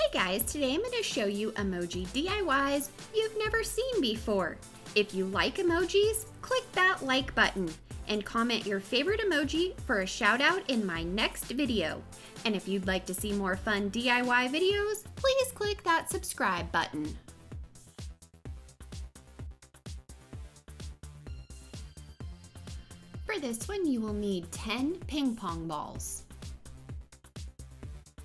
Hey guys, today I'm going to show you emoji DIYs you've never seen before. If you like emojis, click that like button and comment your favorite emoji for a shout out in my next video. And if you'd like to see more fun DIY videos, please click that subscribe button. For this one, you will need 10 ping pong balls.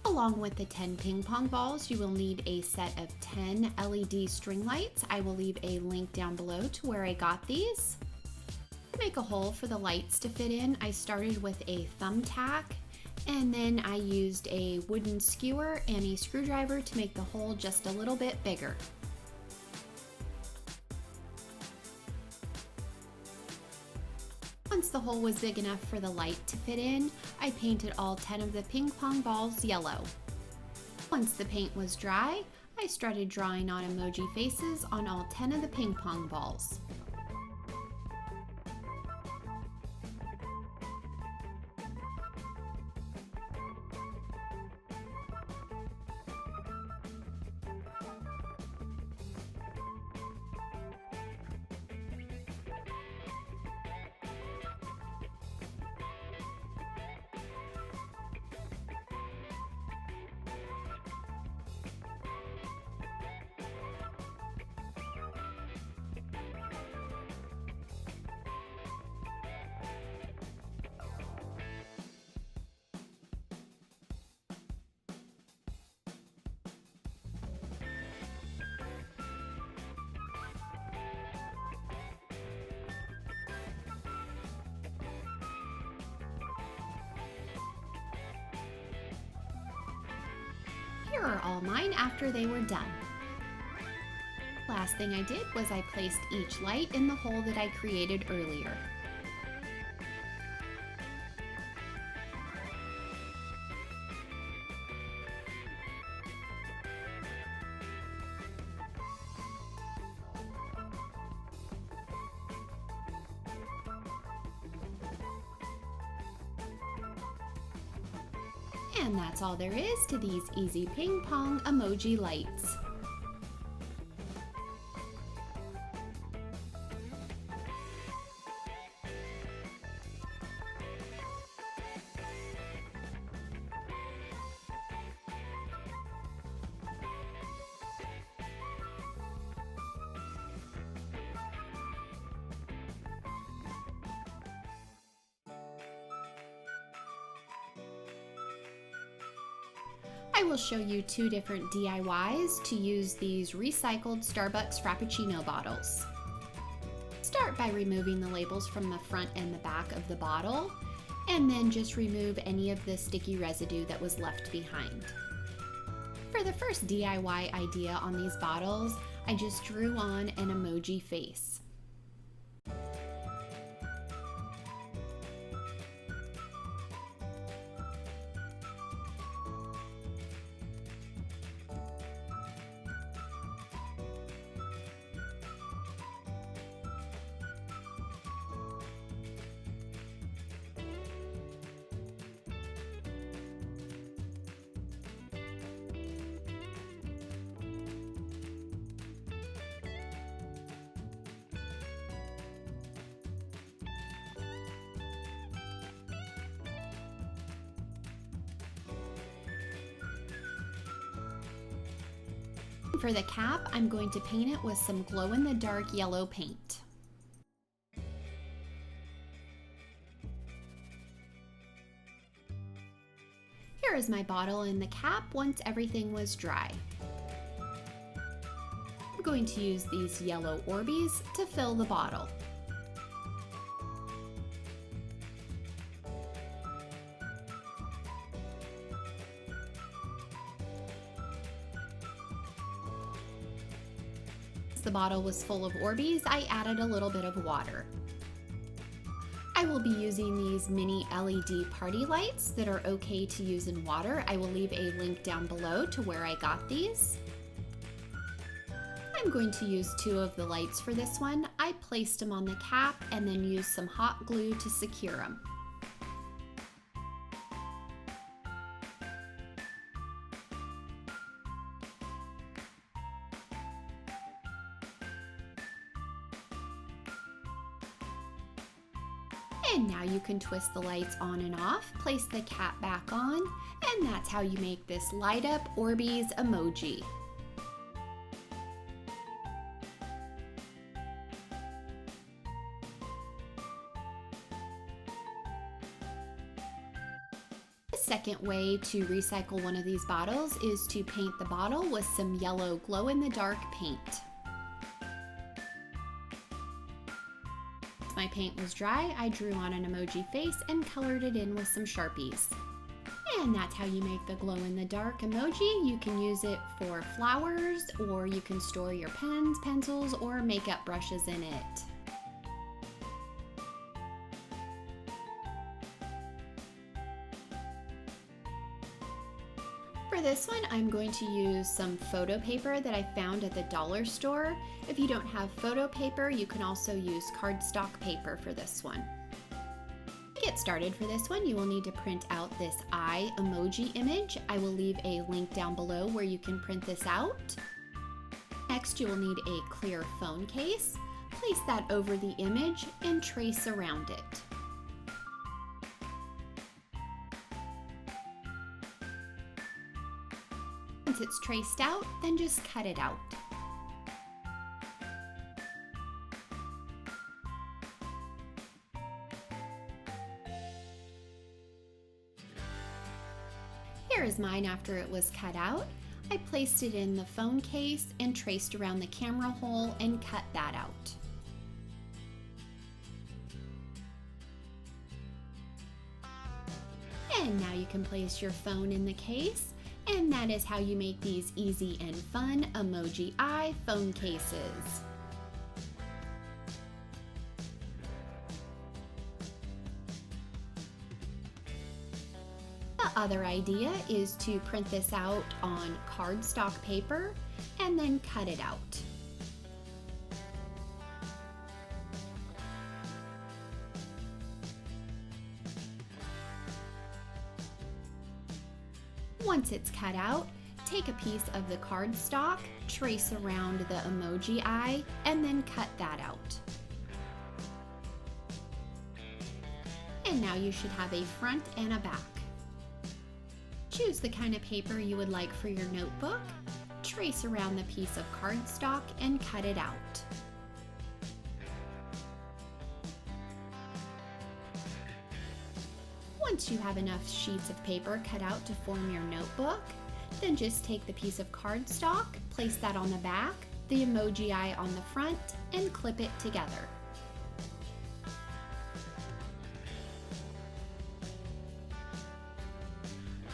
Along with the 10 ping pong balls, you will need a set of 10 LED string lights. I will leave a link down below to where I got these. To make a hole for the lights to fit in, I started with a thumbtack, and then I used a wooden skewer and a screwdriver to make the hole just a little bit bigger. Once the hole was big enough for the light to fit in, I painted all 10 of the ping pong balls yellow. Once the paint was dry, I started drawing on emoji faces on all 10 of the ping pong balls. Here are all mine after they were done. Last thing I did was I placed each light in the hole that I created earlier. And that's all there is to these easy ping pong emoji lights. I will show you two different DIYs to use these recycled Starbucks Frappuccino bottles. Start by removing the labels from the front and the back of the bottle, and then just remove any of the sticky residue that was left behind. For the first DIY idea on these bottles, I just drew on an emoji face. For the cap, I'm going to paint it with some glow-in-the-dark yellow paint. Here is my bottle and the cap once everything was dry. I'm going to use these yellow Orbeez to fill the bottle. The bottle was full of Orbeez, I added a little bit of water. I will be using these mini LED party lights that are okay to use in water. I will leave a link down below to where I got these. I'm going to use two of the lights for this one. I placed them on the cap and then used some hot glue to secure them. And now you can twist the lights on and off, place the cap back on, and that's how you make this light up Orbeez emoji. The second way to recycle one of these bottles is to paint the bottle with some yellow glow-in-the-dark paint. Once my paint was dry, I drew on an emoji face and colored it in with some Sharpies. And that's how you make the glow-in-the-dark emoji. You can use it for flowers, or you can store your pens, pencils, or makeup brushes in it. For this one, I'm going to use some photo paper that I found at the dollar store. If you don't have photo paper, you can also use cardstock paper for this one. To get started for this one, you will need to print out this eye emoji image. I will leave a link down below where you can print this out. Next, you will need a clear phone case. Place that over the image and trace around it. Once it's traced out, then just cut it out. Here is mine after it was cut out. I placed it in the phone case and traced around the camera hole and cut that out. And now you can place your phone in the case. And that is how you make these easy and fun emoji eye phone cases. The other idea is to print this out on cardstock paper and then cut it out. Once it's cut out, take a piece of the cardstock, trace around the emoji eye, and then cut that out. And now you should have a front and a back. Choose the kind of paper you would like for your notebook, trace around the piece of cardstock, and cut it out. Once you have enough sheets of paper cut out to form your notebook, then just take the piece of cardstock, place that on the back, the emoji eye on the front, and clip it together.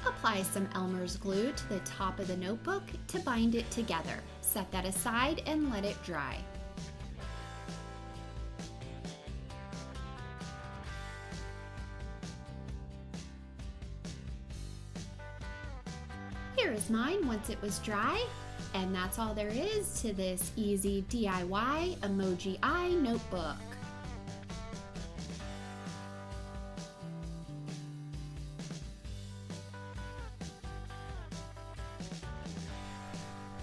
Apply some Elmer's glue to the top of the notebook to bind it together. Set that aside and let it dry. Here is mine once it was dry, and that's all there is to this easy DIY emoji eye notebook.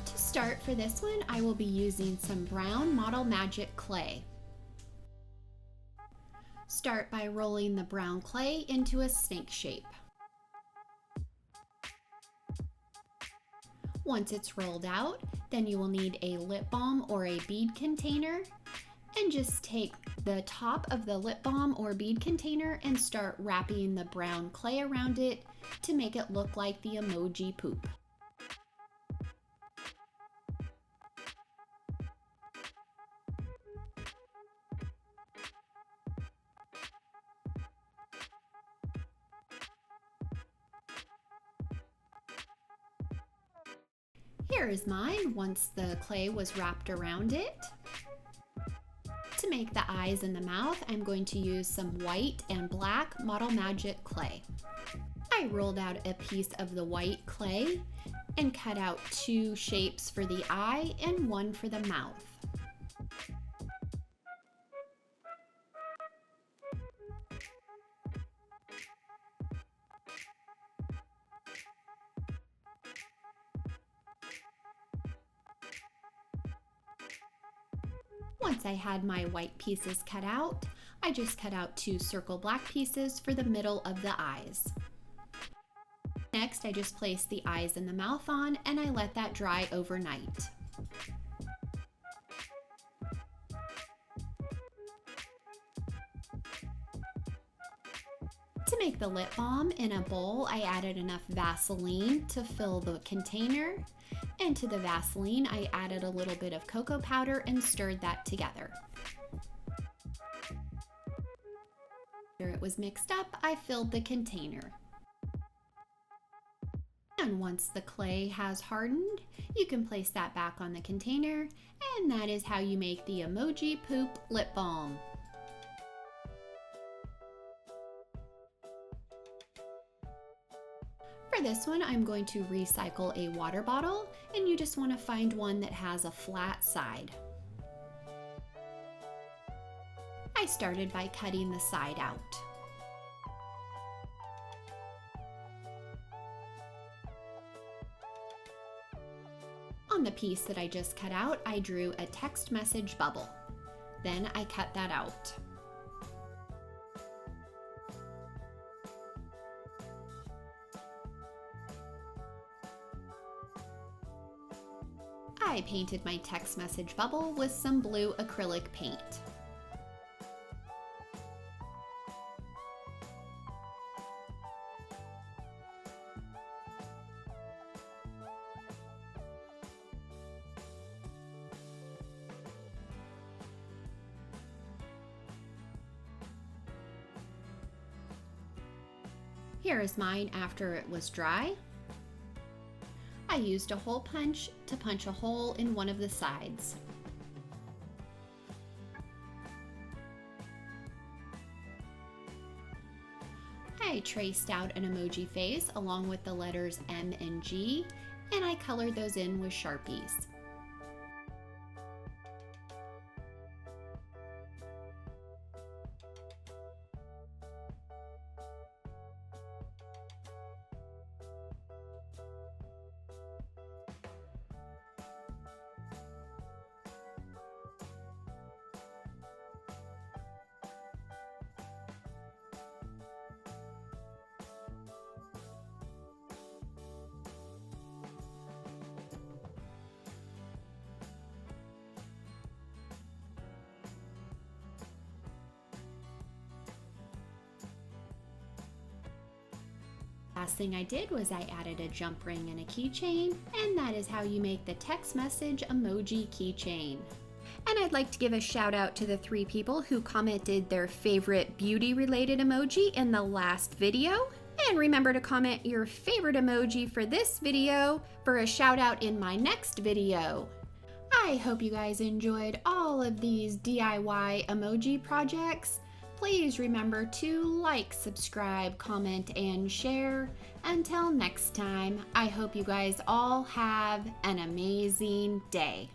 To start for this one, I will be using some brown Model Magic clay. Start by rolling the brown clay into a snake shape. Once it's rolled out, then you will need a lip balm or a bead container, and just take the top of the lip balm or bead container and start wrapping the brown clay around it to make it look like the emoji poop. Here is mine once the clay was wrapped around it. To make the eyes and the mouth, I'm going to use some white and black Model Magic clay. I rolled out a piece of the white clay and cut out 2 shapes for the eye and 1 for the mouth. Once I had my white pieces cut out, I just cut out 2 circle black pieces for the middle of the eyes. Next, I just place the eyes and the mouth on, and I let that dry overnight. To make the lip balm, in a bowl, I added enough Vaseline to fill the container, and to the Vaseline, I added a little bit of cocoa powder and stirred that together. After it was mixed up, I filled the container. And once the clay has hardened, you can place that back on the container, and that is how you make the Emoji Poop Lip Balm. For this one, I'm going to recycle a water bottle, and you just want to find one that has a flat side. I started by cutting the side out. On the piece that I just cut out, I drew a text message bubble. Then I cut that out. I painted my text message bubble with some blue acrylic paint. Here is mine after it was dry. I used a hole punch to punch a hole in one of the sides. I traced out an emoji face along with the letters M and G, and I colored those in with Sharpies. Last thing I did was I added a jump ring and a keychain, and that is how you make the text message emoji keychain. And I'd like to give a shout out to the 3 people who commented their favorite beauty related emoji in the last video. And remember to comment your favorite emoji for this video for a shout out in my next video. I hope you guys enjoyed all of these DIY emoji projects. Please remember to like, subscribe, comment, and share. Until next time, I hope you guys all have an amazing day.